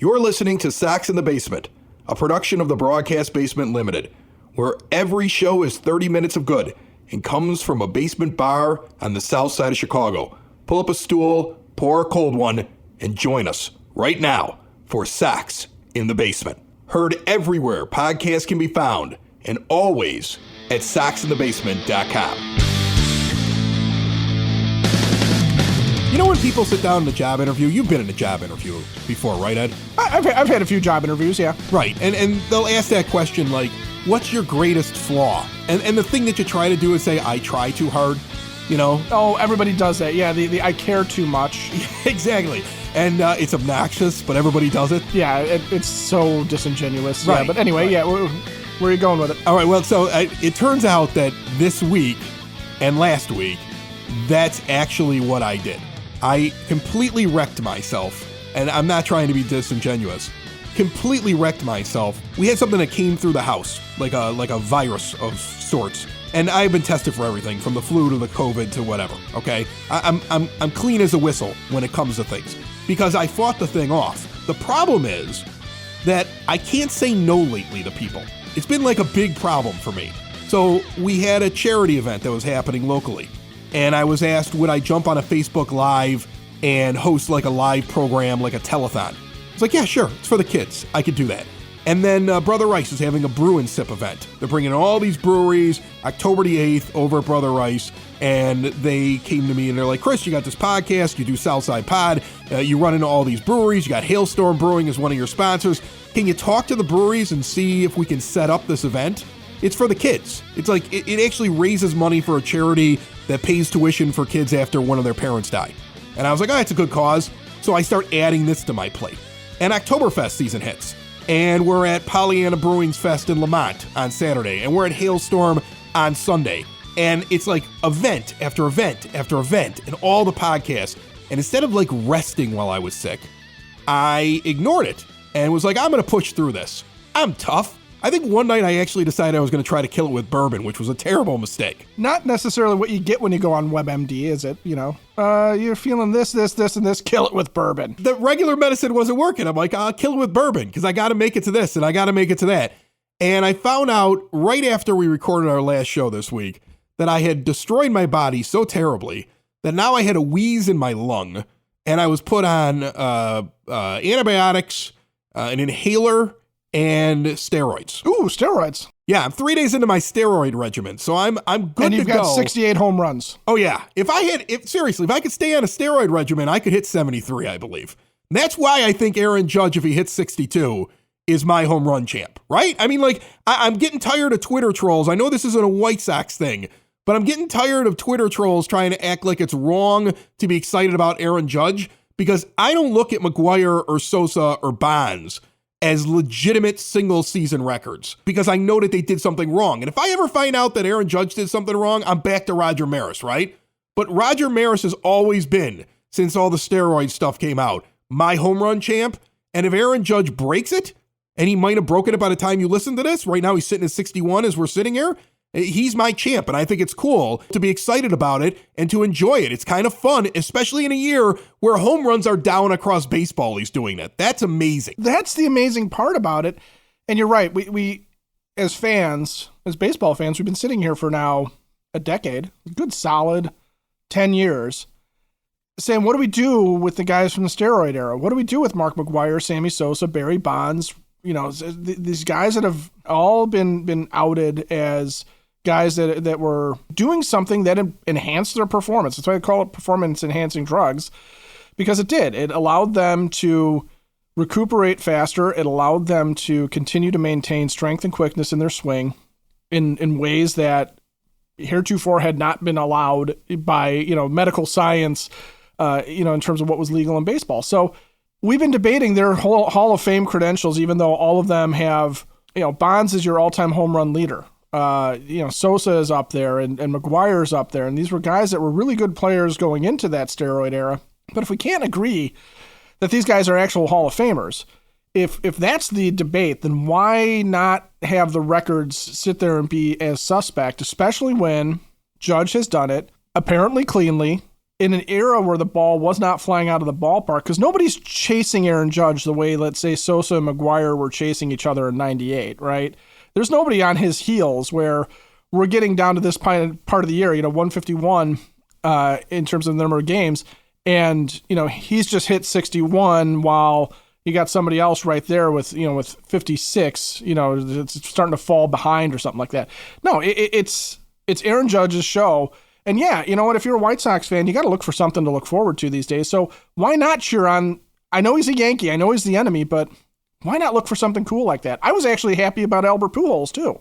You're listening to Sox in the Basement, a production of the Broadcast Basement Limited, where every show is 30 minutes of good and comes from a basement bar on the south side of Chicago. Pull up a stool, pour a cold one, and join us right now for Sox in the Basement. Heard everywhere podcasts can be found, and always at soxinthebasement.com. You know when people sit down in a job interview, you've been in a job interview before, right, Ed? I've had a few job interviews, yeah. Right, and they'll ask that question like, what's your greatest flaw? And the thing that you try to do is say, I try too hard, you know? Oh, everybody does that. Yeah, the I care too much. Exactly. And it's obnoxious, but everybody does it. Yeah, it's so disingenuous. Right. Yeah, but anyway, yeah, where are you going with it? All right, well, so it turns out that this week and last week, that's actually what I did. I completely wrecked myself, and I'm not trying to be disingenuous. Completely wrecked myself. We had something that came through the house, like a virus of sorts, and I've been tested for everything, from the flu to the COVID to whatever. Okay, I'm clean as a whistle when it comes to things because I fought the thing off. The problem is that I can't say no lately to people. It's been like a big problem for me. So we had a charity event that was happening locally. And I was asked, would I jump on a Facebook Live and host like a live program, like a telethon? It's like, yeah, sure. It's for the kids. I could do that. And then Brother Rice is having a brew and sip event. They're bringing all these breweries October the 8th over at Brother Rice. And they came to me and they're like, Chris, you got this podcast. You do Southside Pod. You run into all these breweries. You got Hailstorm Brewing as one of your sponsors. Can you talk to the breweries and see if we can set up this event? It's for the kids. It's like, it actually raises money for a charity that pays tuition for kids after one of their parents die. And I was like, oh, it's a good cause. So I start adding this to my plate. And Oktoberfest season hits. And we're at Pollyanna Brewing's Fest in Lamont on Saturday. And we're at Hailstorm on Sunday. And it's like event after event after event and all the podcasts. And instead of like resting while I was sick, I ignored it and was like, I'm going to push through this. I'm tough. I think one night I actually decided I was going to try to kill it with bourbon, which was a terrible mistake. Not necessarily what you get when you go on WebMD, is it? You know, you're feeling this, and this, kill it with bourbon. The regular medicine wasn't working. I'm like, I'll kill it with bourbon because I got to make it to this and I got to make it to that. And I found out right after we recorded our last show this week that I had destroyed my body so terribly that now I had a wheeze in my lung and I was put on antibiotics, an inhaler, and steroids. Ooh, steroids. Yeah, I'm 3 days into my steroid regimen, so I'm good to go. And you've got 68 home runs. Oh yeah. If I could stay on a steroid regimen, I could hit 73, I believe. And that's why I think Aaron Judge, if he hits 62, is my home run champ, right? I mean, like, I'm getting tired of Twitter trolls. I know this isn't a White Sox thing, but I'm getting tired of Twitter trolls trying to act like it's wrong to be excited about Aaron Judge, because I don't look at McGuire or Sosa or Bonds as legitimate single season records because I know that they did something wrong. And if I ever find out that Aaron Judge did something wrong, I'm back to Roger Maris, right? But Roger Maris has always been, since all the steroid stuff came out, my home run champ. And if Aaron Judge breaks it, and he might have broken it by the time you listen to this, right now he's sitting at 61 as we're sitting here, he's my champ. And I think it's cool to be excited about it and to enjoy it. It's kind of fun, especially in a year where home runs are down across baseball. He's doing that. That's amazing. That's the amazing part about it. And you're right. We as fans, as baseball fans, we've been sitting here for now a decade, a good solid 10 years, saying, what do we do with the guys from the steroid era? What do we do with Mark McGuire, Sammy Sosa, Barry Bonds? You know, these guys that have all been outed as guys that were doing something that enhanced their performance. That's why I call it performance-enhancing drugs, because it did. It allowed them to recuperate faster. It allowed them to continue to maintain strength and quickness in their swing in ways that heretofore had not been allowed by, medical science, in terms of what was legal in baseball. So we've been debating their whole Hall of Fame credentials, even though all of them have, Bonds is your all-time home run leader. Sosa is up there and McGuire's up there. And these were guys that were really good players going into that steroid era. But if we can't agree that these guys are actual Hall of Famers, if that's the debate, then why not have the records sit there and be as suspect, especially when Judge has done it apparently cleanly. in an era where the ball was not flying out of the ballpark, because nobody's chasing Aaron Judge the way, let's say, Sosa and McGuire were chasing each other in 98, right? There's nobody on his heels where we're getting down to this part of the year, 151 in terms of the number of games, and, he's just hit 61 while you got somebody else right there with 56, it's starting to fall behind or something like that. No, it's Aaron Judge's show. And yeah, you know what? If you're a White Sox fan, you got to look for something to look forward to these days. So why not cheer on? I know he's a Yankee. I know he's the enemy, but why not look for something cool like that? I was actually happy about Albert Pujols too,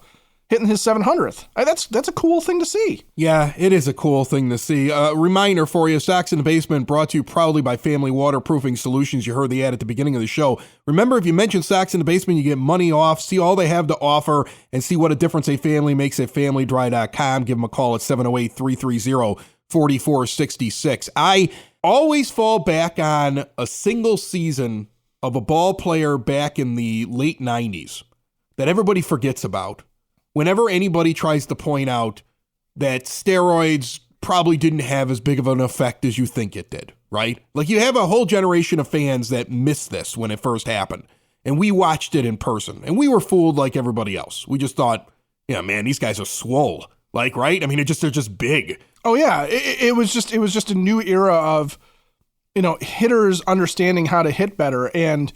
hitting his 700th. That's a cool thing to see. Yeah, it is a cool thing to see. Reminder for you, Sox in the Basement brought to you proudly by Family Waterproofing Solutions. You heard the ad at the beginning of the show. Remember, if you mention Sox in the Basement, you get money off. See all they have to offer and see what a difference a family makes at familydry.com. Give them a call at 708-330-4466. I always fall back on a single season of a ball player back in the late 90s that everybody forgets about. Whenever anybody tries to point out that steroids probably didn't have as big of an effect as you think it did, right? Like, you have a whole generation of fans that missed this when it first happened. And we watched it in person. And we were fooled like everybody else. We just thought, yeah, man, these guys are swole. Like, right? I mean, they're just big. Oh, yeah. It was just a new era of, hitters understanding how to hit better, and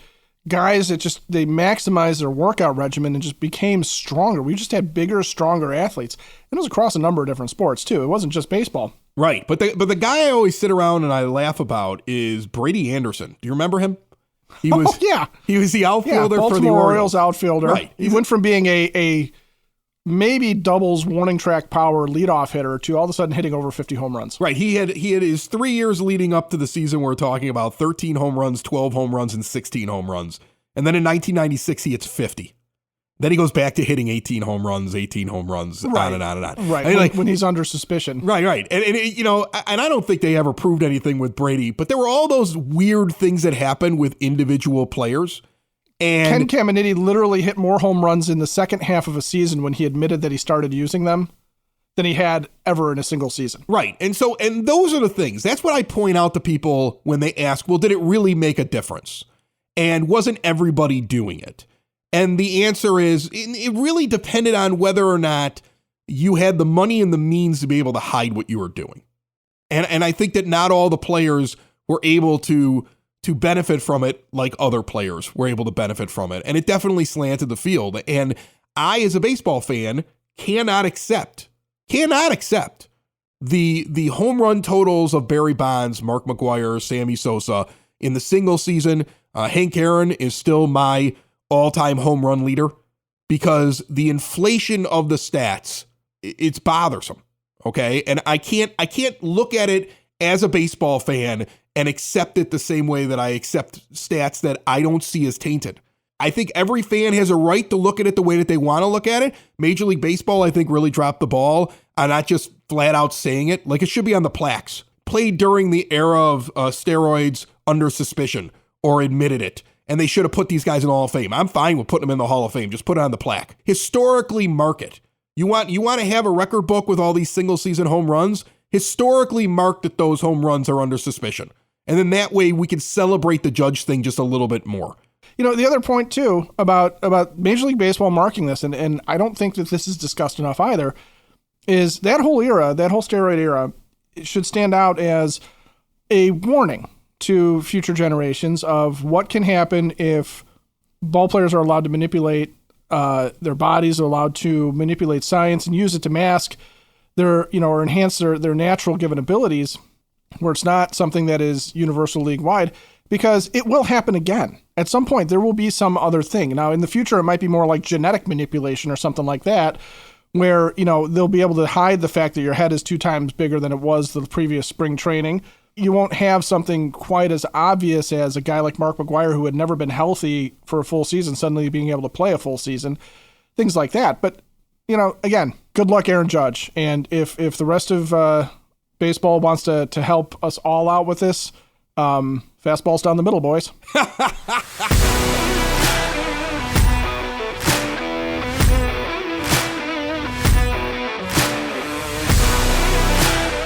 guys that they maximized their workout regimen and just became stronger. We just had bigger, stronger athletes. And it was across a number of different sports too. It wasn't just baseball. Right. But the guy I always sit around and I laugh about is Brady Anderson. Do you remember him? He was He was the outfielder for the Orioles outfielder. Right. He went from being a maybe doubles warning track power leadoff hitter to all of a sudden hitting over 50 home runs. Right. He had his 3 years leading up to the season we're talking about, 13 home runs, 12 home runs, and 16 home runs. And then in 1996, he hits 50. Then he goes back to hitting 18 home runs, right. on and on and on. Right, I mean, when he's under suspicion. Right. And I don't think they ever proved anything with Brady, but there were all those weird things that happened with individual players. And Ken Caminiti literally hit more home runs in the second half of a season when he admitted that he started using them than he had ever in a single season. Right. And those are the things. That's what I point out to people when they ask, well, did it really make a difference? And wasn't everybody doing it? And the answer is, it really depended on whether or not you had the money and the means to be able to hide what you were doing. And I think that not all the players were able to benefit from it like other players were able to benefit from it. And it definitely slanted the field. And I, as a baseball fan, cannot accept the home run totals of Barry Bonds, Mark McGwire, Sammy Sosa in the single season. Hank Aaron is still my all-time home run leader because the inflation of the stats, it's bothersome. Okay. And I can't look at it as a baseball fan and accept it the same way that I accept stats that I don't see as tainted. I think every fan has a right to look at it the way that they want to look at it. Major League Baseball, I think, really dropped the ball on not just flat out saying it. Like, it should be on the plaques. Played during the era of steroids under suspicion, or admitted it. And they should have put these guys in the Hall of Fame. I'm fine with putting them in the Hall of Fame. Just put it on the plaque. Historically mark it. You want to have a record book with all these single season home runs? Historically mark that those home runs are under suspicion. And then that way we can celebrate the Judge thing just a little bit more. The other point too about Major League Baseball marking this, and I don't think that this is discussed enough either, is that whole steroid era, should stand out as a warning to future generations of what can happen if ball players are allowed to manipulate their bodies, are allowed to manipulate science and use it to mask their, or enhance their natural given abilities, where it's not something that is universal league wide, because it will happen again. At some point, there will be some other thing. Now, in the future, it might be more like genetic manipulation or something like that, where, they'll be able to hide the fact that your head is 2 times bigger than it was the previous spring training. You won't have something quite as obvious as a guy like Mark McGwire, who had never been healthy for a full season, suddenly being able to play a full season, things like that. But, again, good luck, Aaron Judge. And if the rest of baseball wants to help us all out with this, fastballs down the middle, boys.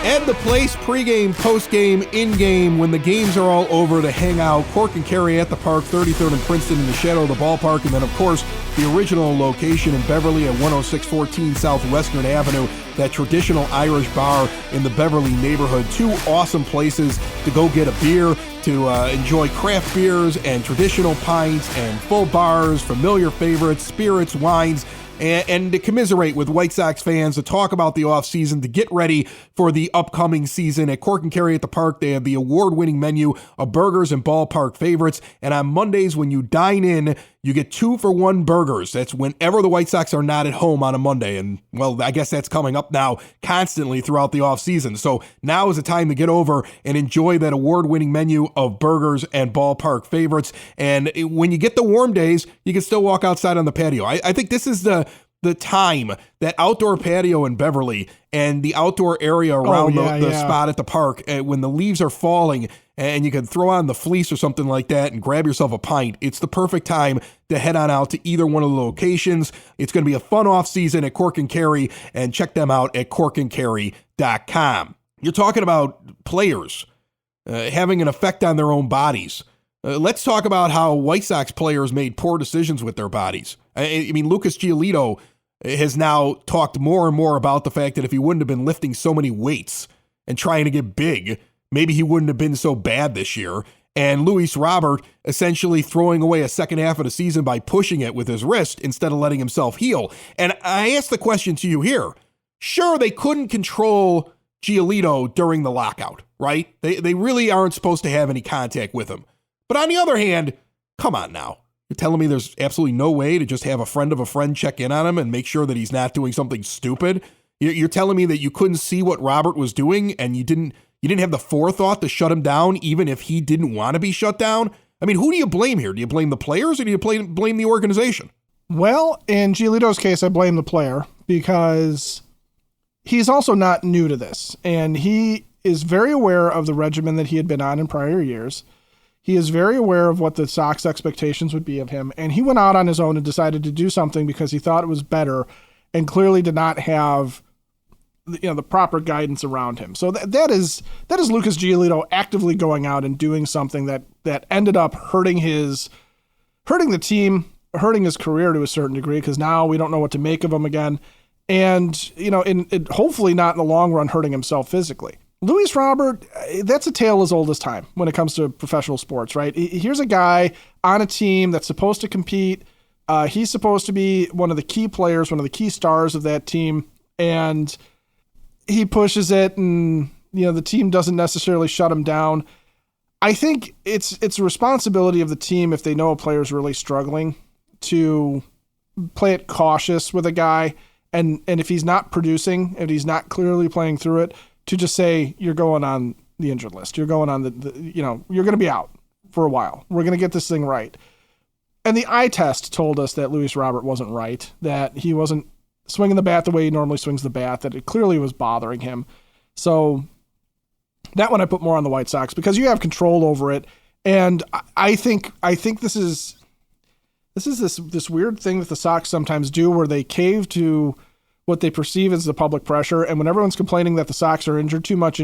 And the place pregame, postgame, in-game, when the games are all over, to hang out. Cork and Kerry at the park, 33rd and Princeton in the shadow of the ballpark. And then, of course, the original location in Beverly at 10614 South Western Avenue, that traditional Irish bar in the Beverly neighborhood. Two awesome places to go get a beer, to enjoy craft beers and traditional pints and full bars, familiar favorites, spirits, wines, and to commiserate with White Sox fans, to talk about the offseason, to get ready for the upcoming season. At Cork and Kerry at the park, they have the award-winning menu of burgers and ballpark favorites. And on Mondays, when you dine in, you get 2-for-1 burgers. That's whenever the White Sox are not at home on a Monday. And, well, I guess that's coming up now constantly throughout the offseason. So now is the time to get over and enjoy that award-winning menu of burgers and ballpark favorites. And when you get the warm days, you can still walk outside on the patio. I think this is the time, that outdoor patio in Beverly and the outdoor area around the spot at the park, when the leaves are falling and you can throw on the fleece or something like that and grab yourself a pint. It's the perfect time to head on out to either one of the locations. It's going to be a fun off season at Cork and Kerry, and check them out at corkandkerry.com. You're talking about players having an effect on their own bodies. Let's talk about how White Sox players made poor decisions with their bodies. I mean, Lucas Giolito has now talked more and more about the fact that if he wouldn't have been lifting so many weights and trying to get big, maybe he wouldn't have been so bad this year. And Luis Robert essentially throwing away a second half of the season by pushing it with his wrist instead of letting himself heal. And I ask the question to you here. Sure, they couldn't control Giolito during the lockout, right? They really aren't supposed to have any contact with him. But on the other hand, come on now. You're telling me there's absolutely no way to just have a friend of a friend check in on him and make sure that he's not doing something stupid? You're telling me that you couldn't see what Robert was doing and you didn't have the forethought to shut him down even if he didn't want to be shut down? I mean, who do you blame here? Do you blame the players or do you blame the organization? Well, in Giolito's case, I blame the player because he's also not new to this. And he is very aware of the regimen that he had been on in prior years. He is very aware of what the Sox expectations would be of him, and he went out on his own and decided to do something because he thought it was better and clearly did not have the proper guidance around him. So that is Lucas Giolito actively going out and doing something that ended up hurting the team, hurting his career to a certain degree, because now we don't know what to make of him again, and hopefully not in the long run hurting himself physically. Luis Robert, that's a tale as old as time when it comes to professional sports, right? Here's a guy on a team that's supposed to compete. He's supposed to be one of the key players, one of the key stars of that team, and he pushes it, and the team doesn't necessarily shut him down. I think it's a responsibility of the team, if they know a player's really struggling, to play it cautious with a guy, and if he's not producing, if he's not clearly playing through it, to just say, you're going on the injured list. You're going on you're going to be out for a while. We're going to get this thing right. And the eye test told us that Luis Robert wasn't right, that he wasn't swinging the bat the way he normally swings the bat, that it clearly was bothering him. So that one I put more on the White Sox because you have control over it. And I think this is this weird thing that the Sox sometimes do where they cave to what they perceive as the public pressure. And when everyone's complaining that the Sox are injured too much,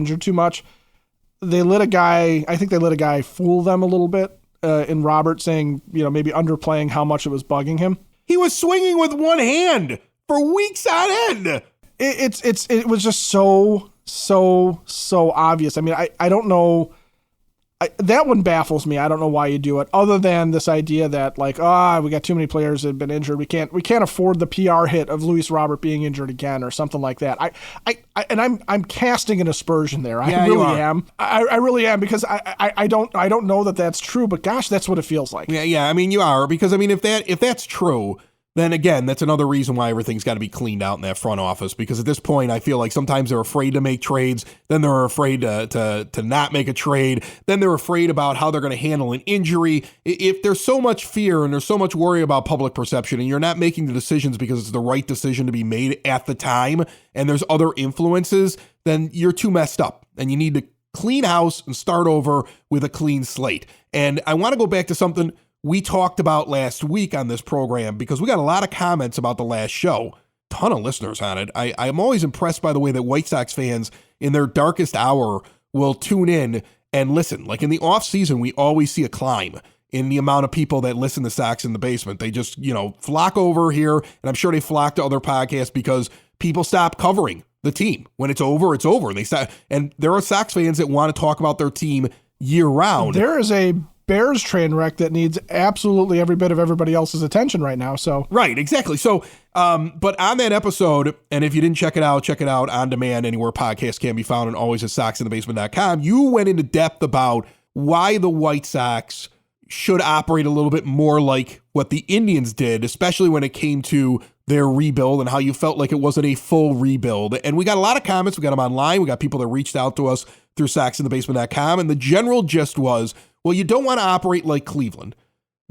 they let a guy fool them a little bit in Robert saying, maybe underplaying how much it was bugging him. He was swinging with one hand for weeks on end. It was just so obvious. I mean, I don't know. That one baffles me. I don't know why you do it, other than this idea that we got too many players that have been injured. We can't afford the PR hit of Luis Robert being injured again or something like that. I'm casting an aspersion there. I really am. I really am because I don't know that that's true, but gosh, that's what it feels like. Yeah. I mean, you are, because I mean, if that's true, then again, that's another reason why everything's got to be cleaned out in that front office, because at this point, I feel like sometimes they're afraid to make trades, then they're afraid to not make a trade, then they're afraid about how they're going to handle an injury. If there's so much fear and there's so much worry about public perception and you're not making the decisions because it's the right decision to be made at the time and there's other influences, then you're too messed up and you need to clean house and start over with a clean slate. And I want to go back to something we talked about last week on this program because we got a lot of comments about the last show. Ton of listeners on it. I'm always impressed by the way that White Sox fans in their darkest hour will tune in and listen. Like in the off season, we always see a climb in the amount of people that listen to Sox in the Basement. They just, flock over here, and I'm sure they flock to other podcasts because people stop covering the team. When it's over, it's over. And there are Sox fans that want to talk about their team year round. There is a Bears train wreck that needs absolutely every bit of everybody else's attention right now. So right, exactly. So, but on that episode, and if you didn't check it out on demand anywhere podcasts can be found, and always at soxinthebasement.com. You went into depth about why the White Sox should operate a little bit more like what the Indians did, especially when it came to their rebuild, and how you felt like it wasn't a full rebuild. And we got a lot of comments. We got them online. We got people that reached out to us through soxinthebasement.com. And the general gist was, well, you don't want to operate like Cleveland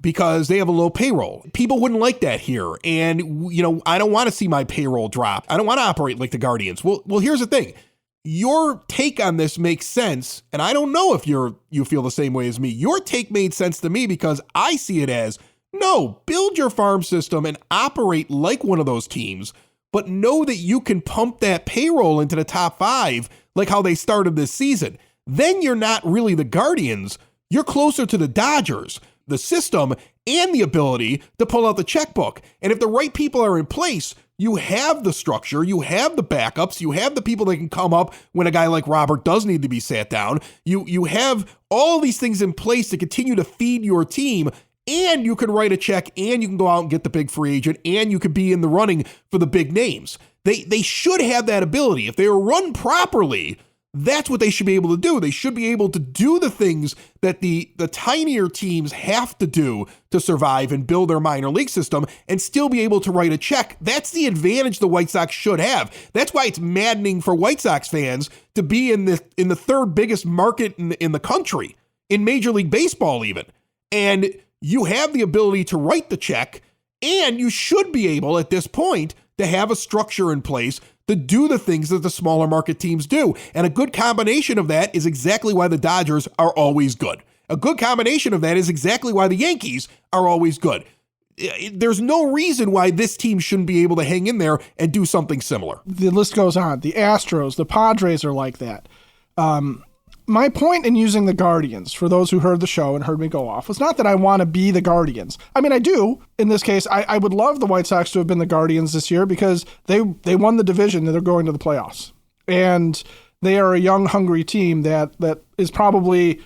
because they have a low payroll. People wouldn't like that here. And, I don't want to see my payroll drop. I don't want to operate like the Guardians. Well, here's the thing. Your take on this makes sense, and I don't know if you feel the same way as me. Your take made sense to me because I see it as, no, build your farm system and operate like one of those teams, but know that you can pump that payroll into the top 5 like how they started this season. Then you're not really the Guardians. You're closer to the Dodgers, the system, and the ability to pull out the checkbook. And if the right people are in place, you have the structure, you have the backups, you have the people that can come up when a guy like Robert does need to be sat down. You have all these things in place to continue to feed your team, and you can write a check, and you can go out and get the big free agent, and you could be in the running for the big names. They should have that ability. If they are run properly, that's what they should be able to do. They should be able to do the things that the tinier teams have to do to survive and build their minor league system and still be able to write a check. That's the advantage the White Sox should have. That's why it's maddening for White Sox fans to be in the third biggest market in the country, in Major League Baseball even. And you have the ability to write the check, and you should be able at this point to have a structure in place to do the things that the smaller market teams do. And a good combination of that is exactly why the Dodgers are always good. A good combination of that is exactly why the Yankees are always good. There's no reason why this team shouldn't be able to hang in there and do something similar. The list goes on. The Astros, the Padres are like that. My point in using the Guardians, for those who heard the show and heard me go off, was not that I want to be the Guardians. I mean, I do. In this case, I would love the White Sox to have been the Guardians this year because they won the division and they're going to the playoffs. And they are a young, hungry team that is probably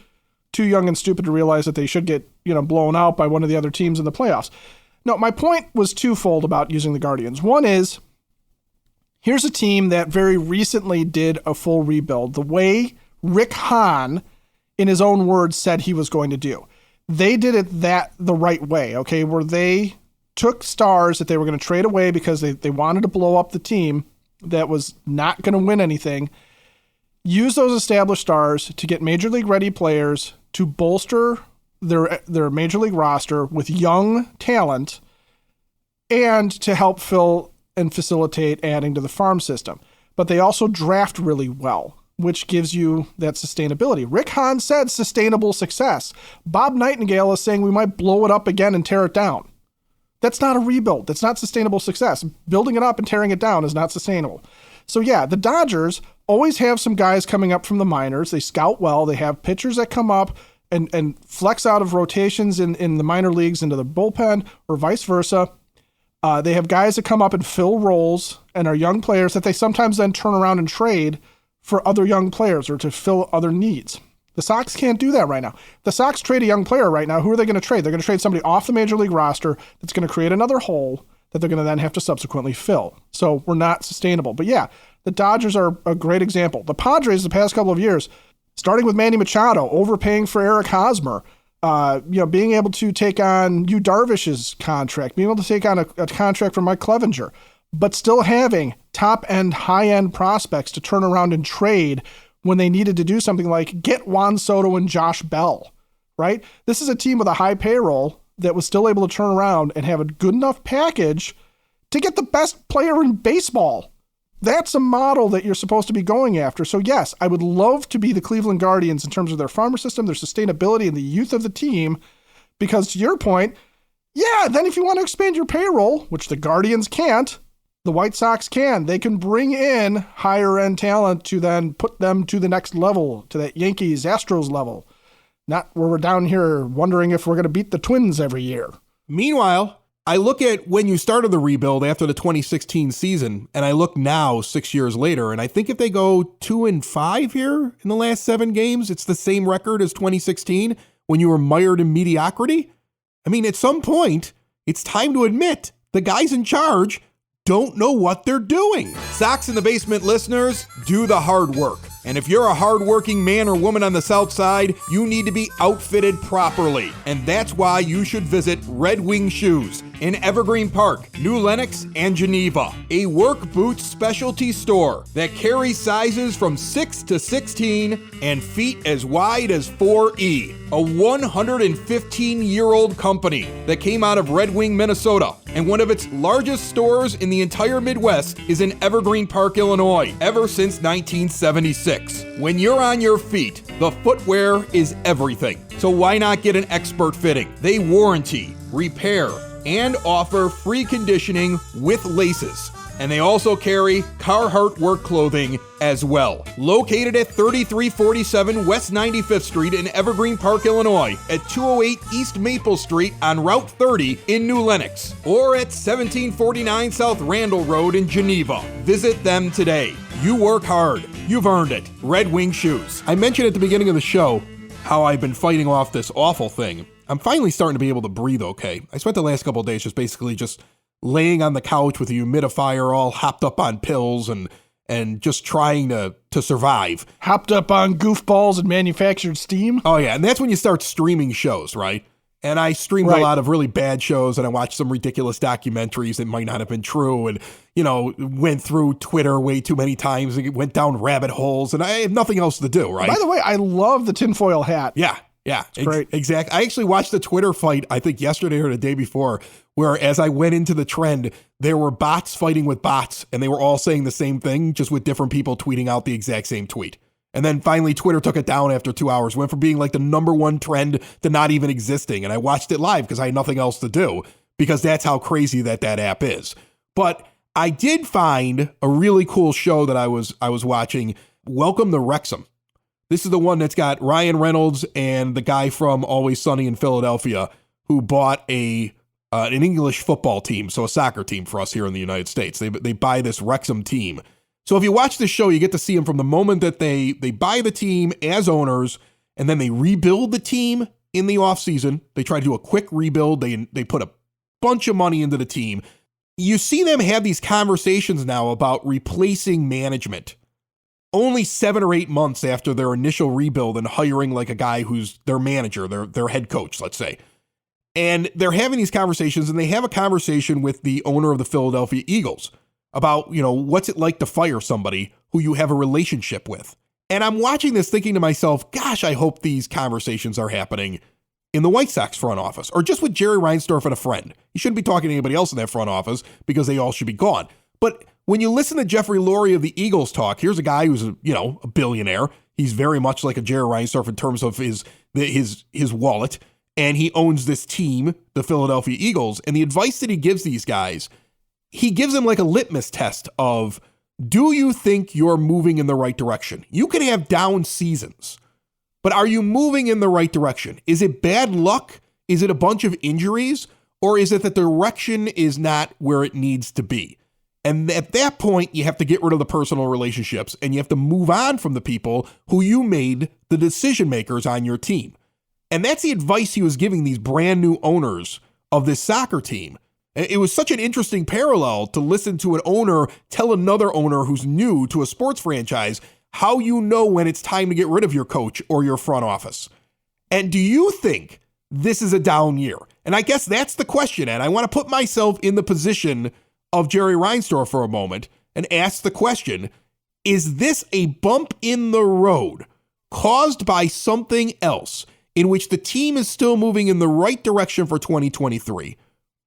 too young and stupid to realize that they should get blown out by one of the other teams in the playoffs. No, my point was twofold about using the Guardians. One is, here's a team that very recently did a full rebuild the way Rick Hahn, in his own words, said he was going to do. They did it the right way, okay, where they took stars that they were going to trade away because they wanted to blow up the team that was not going to win anything, use those established stars to get major league ready players to bolster their major league roster with young talent and to help fill and facilitate adding to the farm system. But they also draft really well, which gives you that sustainability. Rick Hahn said sustainable success. Bob Nightingale is saying we might blow it up again and tear it down. That's not a rebuild. That's not sustainable success. Building it up and tearing it down is not sustainable. So yeah, the Dodgers always have some guys coming up from the minors. They scout well. They have pitchers that come up and flex out of rotations in the minor leagues into the bullpen or vice versa. They have guys that come up and fill roles and are young players that they sometimes then turn around and trade for other young players or to fill other needs. The Sox can't do that right now. The Sox trade a young player right now. Who are they going to trade? They're going to trade somebody off the major league roster that's going to create another hole that they're going to then have to subsequently fill. So we're not sustainable. But yeah, the Dodgers are a great example. The Padres the past couple of years, starting with Manny Machado, overpaying for Eric Hosmer, being able to take on Yu Darvish's contract, being able to take on a contract from Mike Clevenger, but still having top-end, high-end prospects to turn around and trade when they needed to do something like get Juan Soto and Josh Bell, right? This is a team with a high payroll that was still able to turn around and have a good enough package to get the best player in baseball. That's a model that you're supposed to be going after. So yes, I would love to be the Cleveland Guardians in terms of their farmer system, their sustainability, and the youth of the team, because to your point, yeah, then if you want to expand your payroll, which the Guardians can't, The White Sox can. They can bring in higher end talent to then put them to the next level, to that Yankees, Astros level. Not where we're down here wondering if we're going to beat the Twins every year. Meanwhile, I look at when you started the rebuild after the 2016 season, and I look now 6 years later, and I think if they go 2-5 here in the last 7 games, it's the same record as 2016 when you were mired in mediocrity. I mean, at some point, it's time to admit the guys in charge don't know what they're doing. Sox in the Basement listeners, do the hard work. And if you're a hardworking man or woman on the South Side, you need to be outfitted properly. And that's why you should visit Red Wing Shoes in Evergreen Park, New Lenox, and Geneva. A work boots specialty store that carries sizes from 6 to 16 and feet as wide as 4E. A 115-year-old company that came out of Red Wing, Minnesota. And one of its largest stores in the entire Midwest is in Evergreen Park, Illinois, ever since 1976. When you're on your feet, the footwear is everything. So why not get an expert fitting? They warranty, repair, and offer free conditioning with laces. And they also carry Carhartt work clothing as well. Located at 3347 West 95th Street in Evergreen Park, Illinois, at 208 East Maple Street on Route 30 in New Lenox, or at 1749 South Randall Road in Geneva. Visit them today. You work hard. You've earned it. Red Wing Shoes. I mentioned at the beginning of the show how I've been fighting off this awful thing. I'm finally starting to be able to breathe okay. I spent the last couple of days just laying on the couch with a humidifier all hopped up on pills and just trying to survive. Hopped up on goofballs and manufactured steam? Oh, yeah. And that's when you start streaming shows, right? And I streamed a lot of really bad shows, and I watched some ridiculous documentaries that might not have been true, and, went through Twitter way too many times and went down rabbit holes, and I have nothing else to do, right? By the way, I love the tinfoil hat. Yeah. It's great. Exactly. I actually watched the Twitter fight, I think yesterday or the day before, where as I went into the trend, there were bots fighting with bots, and they were all saying the same thing, just with different people tweeting out the exact same tweet. And then finally, Twitter took it down after 2 hours, went from being like the number one trend to not even existing. And I watched it live because I had nothing else to do, because that's how crazy that app is. But I did find a really cool show that I was watching, Welcome to Wrexham. This is the one that's got Ryan Reynolds and the guy from Always Sunny in Philadelphia who bought an English football team, so a soccer team for us here in the United States. They buy this Wrexham team. So if you watch this show, you get to see them from the moment that they buy the team as owners, and then they rebuild the team in the offseason. They try to do a quick rebuild. They put a bunch of money into the team. You see them have these conversations now about replacing management only 7 or 8 months after their initial rebuild and hiring like a guy who's their manager, their head coach, let's say. And they're having these conversations, and they have a conversation with the owner of the Philadelphia Eagles about, what's it like to fire somebody who you have a relationship with. And I'm watching this thinking to myself, gosh, I hope these conversations are happening in the White Sox front office, or just with Jerry Reinsdorf and a friend. You shouldn't be talking to anybody else in that front office because they all should be gone. But when you listen to Jeffrey Lurie of the Eagles talk, here's a guy who's, a billionaire. He's very much like a Jerry Reinsdorf in terms of his wallet, and he owns this team, the Philadelphia Eagles. And the advice that he gives these guys, he gives them like a litmus test of, do you think you're moving in the right direction? You can have down seasons, but are you moving in the right direction? Is it bad luck? Is it a bunch of injuries? Or is it that the direction is not where it needs to be? And at that point, you have to get rid of the personal relationships, and you have to move on from the people who you made the decision makers on your team. And that's the advice he was giving these brand new owners of this soccer team. It was such an interesting parallel to listen to an owner tell another owner who's new to a sports franchise how you know when it's time to get rid of your coach or your front office. And do you think this is a down year? And I guess that's the question. And I want to put myself in the position of Jerry Reinsdorf for a moment and ask the question, is this a bump in the road caused by something else in which the team is still moving in the right direction for 2023?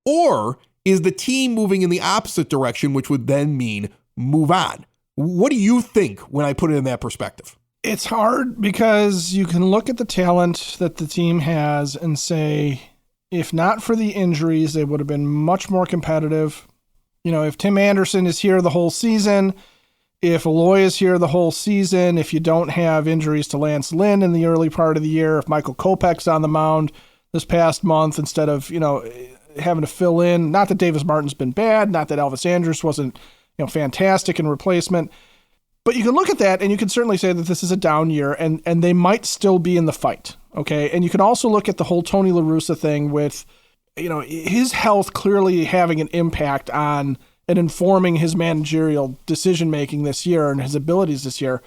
Or is the team moving in the opposite direction, which would then mean move on? What do you think when I put it in that perspective? It's hard because you can look at the talent that the team has and say, if not for the injuries, they would have been much more competitive. if Tim Anderson is here the whole season, if Eloy is here the whole season, if you don't have injuries to Lance Lynn in the early part of the year, if Michael Kopech's on the mound this past month instead of, having to fill in, not that Davis Martin's been bad, not that Elvis Andrus wasn't, fantastic in replacement, but you can look at that and you can certainly say that this is a down year and they might still be in the fight. Okay. And you can also look at the whole Tony La Russa thing with, his health clearly having an impact on and informing his managerial decision-making this year and his abilities this year.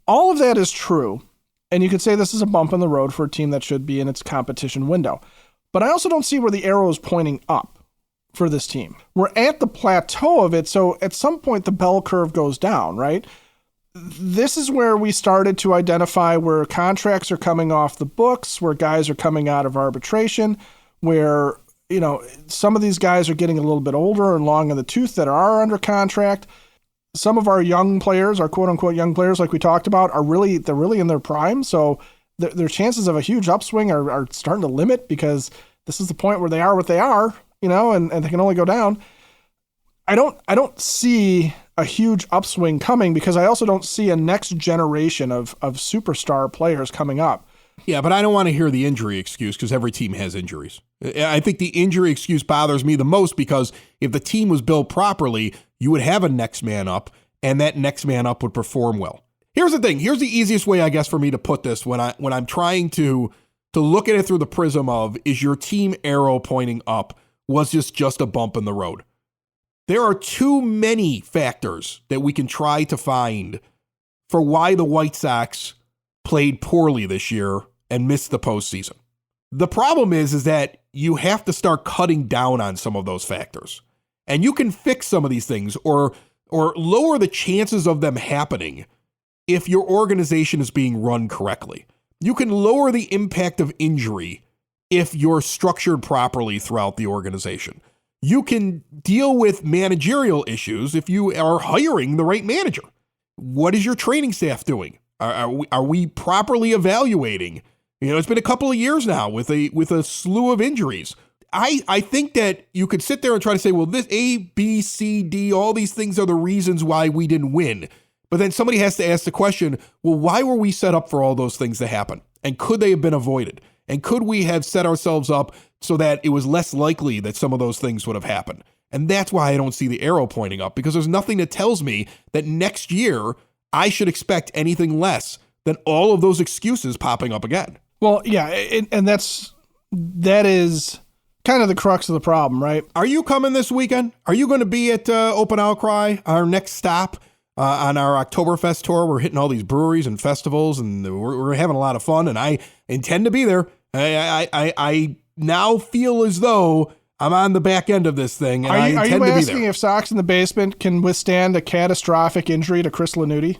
All of that is true. And you could say this is a bump in the road for a team that should be in its competition window. But I also don't see where the arrow is pointing up for this team. We're at the plateau of it, so at some point the bell curve goes down, right? This is where we started to identify where contracts are coming off the books, where guys are coming out of arbitration, where some of these guys are getting a little bit older and long in the tooth that are under contract. Some of our young players, our quote unquote young players, like we talked about, they're really in their prime. So their chances of a huge upswing are starting to limit because this is the point where they are what they are, and they can only go down. I don't see a huge upswing coming because I also don't see a next generation of superstar players coming up. Yeah, but I don't want to hear the injury excuse because every team has injuries. I think the injury excuse bothers me the most because if the team was built properly, you would have a next man up, and that next man up would perform well. Here's the thing. Here's the easiest way, I guess, for me to put this when I'm trying to look at it through the prism of, is your team arrow pointing up? Was this just a bump in the road? There are too many factors that we can try to find for why the White Sox played poorly this year and missed the postseason. The problem is that you have to start cutting down on some of those factors. And you can fix some of these things or lower the chances of them happening if your organization is being run correctly. You can lower the impact of injury if you're structured properly throughout the organization. You can deal with managerial issues if you are hiring the right manager. What is your training staff doing? Are we properly evaluating? It's been a couple of years now with a slew of injuries. I think that you could sit there and try to say, well, this A, B, C, D, all these things are the reasons why we didn't win. But then somebody has to ask the question, well, why were we set up for all those things to happen? And could they have been avoided? And could we have set ourselves up so that it was less likely that some of those things would have happened? And that's why I don't see the arrow pointing up, because there's nothing that tells me that next year I should expect anything less than all of those excuses popping up again. Well, yeah, and that is kind of the crux of the problem, right? Are you coming this weekend? Are you going to be at Open Outcry, our next stop on our Oktoberfest tour? We're hitting all these breweries and festivals, and we're having a lot of fun, and I intend to be there. I now feel as though I'm on the back end of this thing, and I intend to be there. Are you asking if Sox in the Basement can withstand a catastrophic injury to Chris Lanuti?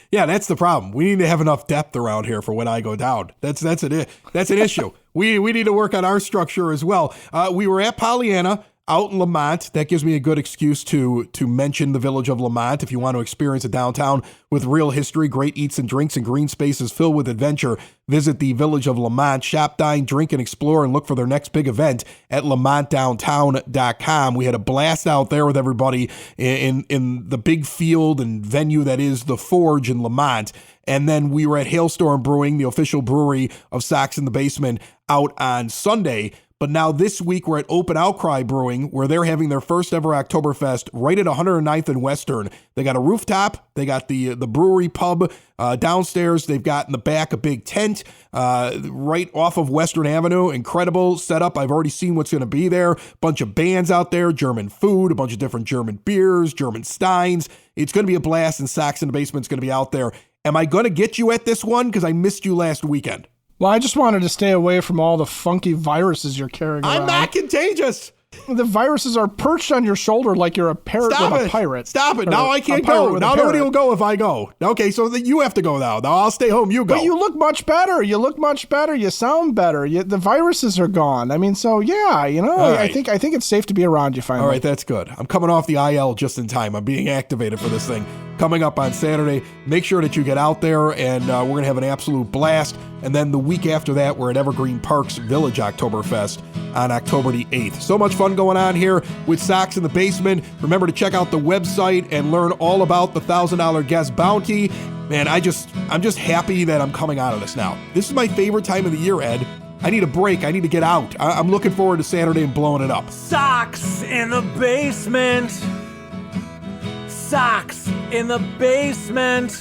Yeah, that's the problem. We need to have enough depth around here for when I go down. That's an issue. We need to work on our structure as well. We were at Pollyanna out in Lamont. That gives me a good excuse to mention the village of Lamont. If you want to experience a downtown with real history, great eats and drinks, and green spaces filled with adventure, visit the village of Lamont. Shop, dine, drink, and explore, and look for their next big event at lamontdowntown.com. We had a blast out there with everybody in the big field and venue that is the Forge in Lamont. And then we were at Hailstorm Brewing, the official brewery of Sox in the Basement, out on Sunday. But now this week we're at Open Outcry Brewing, where they're having their first ever Oktoberfest right at 109th and Western. They got a rooftop. They got the brewery pub downstairs. They've got in the back a big tent right off of Western Avenue. Incredible setup. I've already seen what's going to be there. Bunch of bands out there, German food, a bunch of different German beers, German steins. It's going to be a blast, and Sox in the Basement's going to be out there. Am I going to get you at this one? Because I missed you last weekend. Well, I just wanted to stay away from all the funky viruses you're carrying around. I'm not contagious. The viruses are perched on your shoulder like you're a parrot with a pirate. Stop it. Now I can't go. Now nobody will go if I go. Okay, so then you have to go now. Now I'll stay home. You go. But you look much better. You sound better. The viruses are gone. I mean, so yeah, right. I think it's safe to be around you finally. All right, that's good. I'm coming off the IL just in time. I'm being activated for this thing. coming up on Saturday. Make sure that you get out there, and we're going to have an absolute blast. And then the week after that, we're at Evergreen Park's Village Oktoberfest on October the 8th. So much fun going on here with Sox in the Basement. Remember to check out the website and learn all about the $1,000 guest bounty. Man, I'm just happy that I'm coming out of this now. This is my favorite time of the year, Ed. I need a break. I need to get out. I'm looking forward to Saturday and blowing it up. Sox in the basement. Sox in the basement.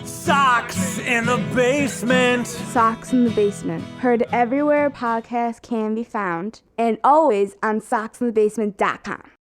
Sox in the basement. Sox in the Basement. Heard everywhere podcasts can be found, and always on soxinthebasement.com.